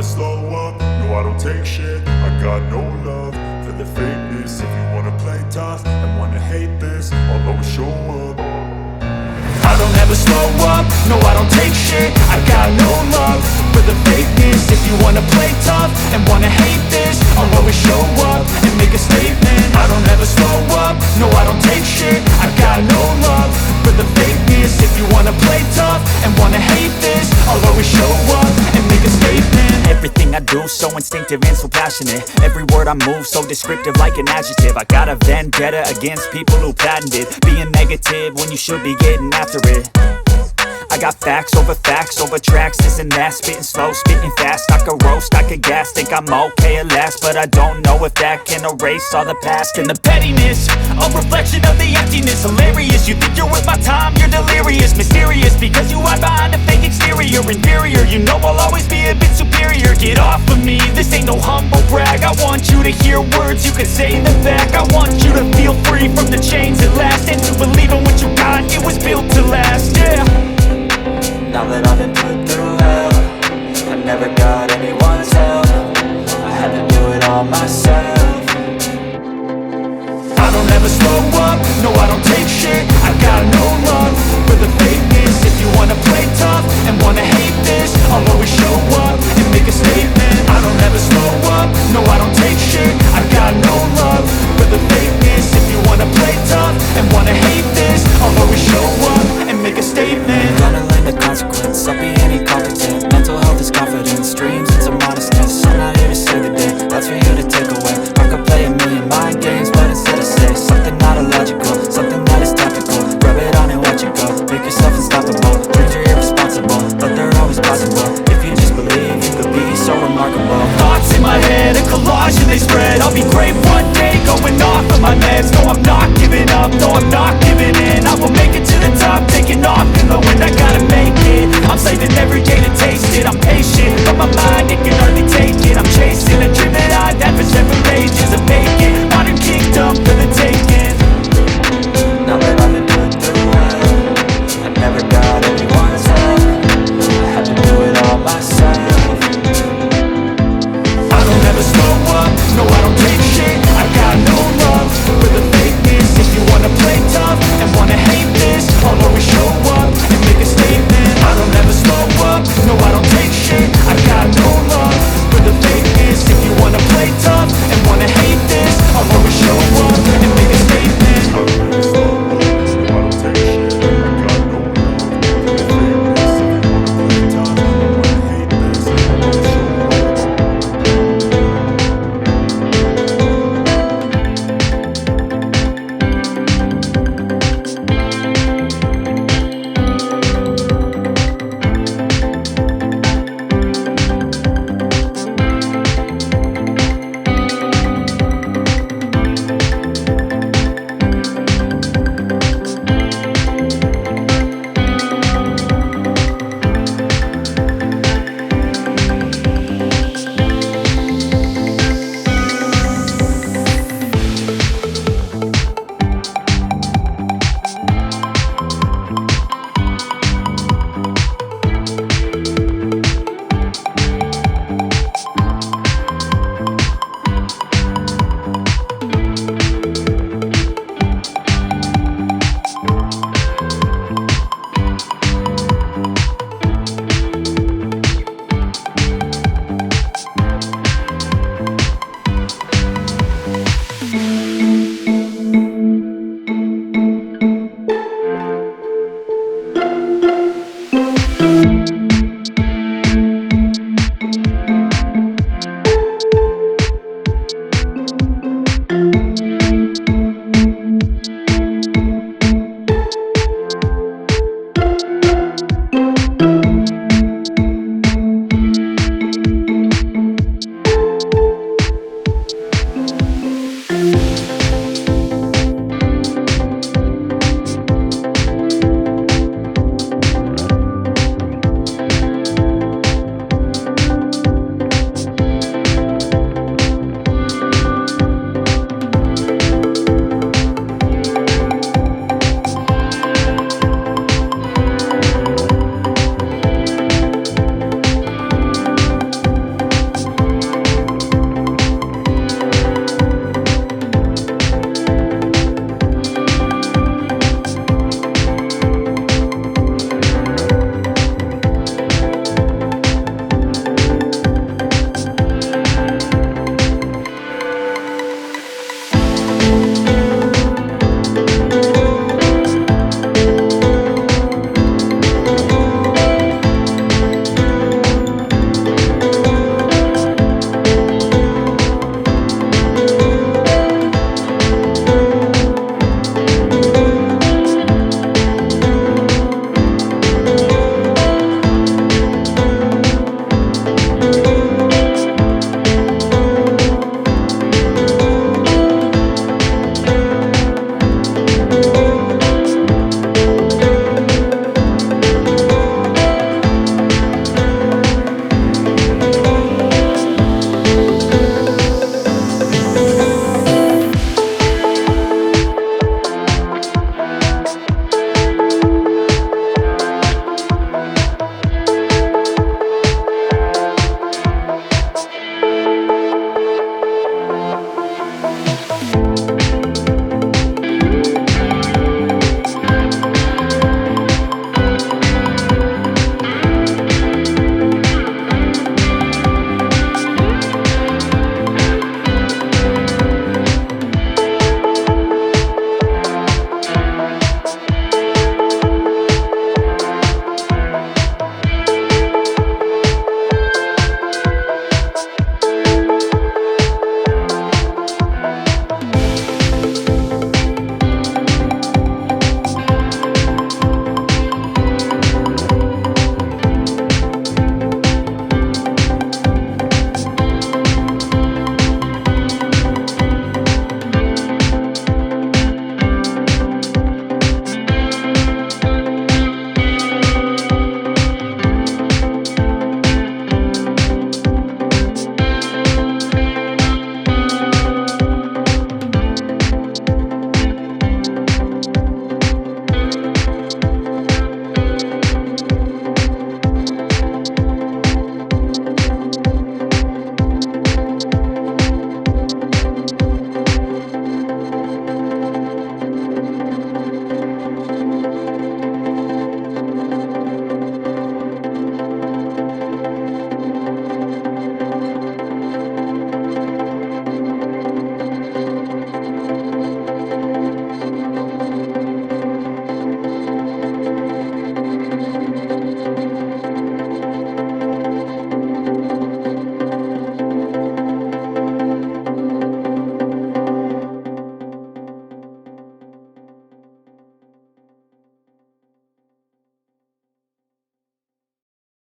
slow up, no I don't take shit. I got no love for the fakeness. If you wanna play tough and wanna hate this, I'll always show up. I don't ever slow up, no I don't take shit. I got no love for the fakeness. If you wanna play tough and wanna hate this, I'll always show up and make a statement. I don't ever slow up, no I don't take shit. I got no love for the fakeness. If you wanna play tough and wanna hate this, I'll always show up and make a statement. Everything I do so instinctive and so passionate. Every word I move so descriptive like an adjective. I got a vendetta against people who patented being negative when you should be getting after it. I got facts over tracks, this and that. Spitting slow, spitting fast, I could roast, I could gas. Think I'm okay at last, but I don't know if that can erase all the past. And the pettiness, a reflection of the emptiness. Hilarious, you think you're worth my time, you're delirious. Mysterious, because you hide behind a fake exterior. Inferior, you know I'll always be a bit superior. Get off of me, this ain't no humble brag. I want you to hear words, you can say them back. I want you to feel free from the chains at last, and to believe in what you got, it was built to last, yeah. Now that I've been put through hell, I never got anyone's help. I had to do it all myself. I don't ever slow up, no I don't take shit. I got no love for the fakeness. If you wanna play tough and wanna hate this, I'll always show up and make a statement. I don't ever slow up, no I don't take shit. I got no love for the fakeness. If you wanna play tough and wanna hate this, I'll always show up and make a statement. Gonna learn the consequence, I'll be incompetent. Mental health is confidence, dreams into modestness. I'm not here to save the day, that's for you to take away. I could play a million mind games, but instead I say something not illogical, something that is topical. Rub it on and watch it go, make yourself unstoppable. Dreams are irresponsible, but they're always possible. If you just believe, you could be so remarkable. Thoughts in my head, a collage and they spread. I'll be great one day, going off of my meds. No, I'm not giving up, no, I'm not giving in. I will make it to the top, taking off in the wind. I gotta make it, I'm saving every day to taste it. I'm patient,